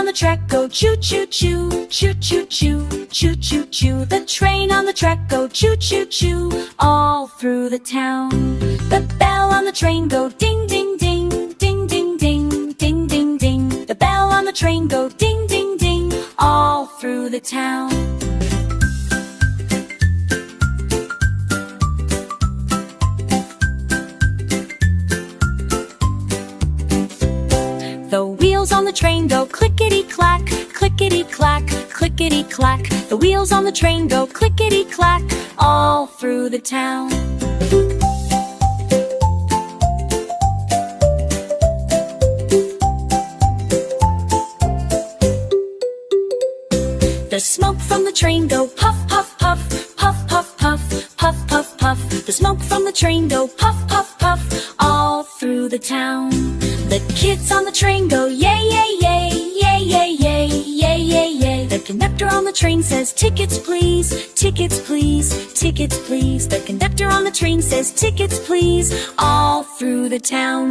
on the track go choo choo choo, choo choo choo, choo choo choo. The train on the track go choo choo choo, all through the town. The bell on the train go ding ding ding, ding ding ding, ding ding ding. The bell on the train go ding ding ding, all through the town. The wheels on the train go clickety-clack, clickety-clack, clickety-clack. The wheels on the train go clickety-clack, all through the town. The smoke from the train go puff, puff, puff, puff, puff, puff, puff, puff, puff. The smoke from the train go puff, puff, puff, all through the town. The kids on the train go yay, yay, yay, yay, yay, yay, yay, yay, yay. The conductor on the train says tickets please, tickets please, tickets please. The conductor on the train says tickets please, all through the town.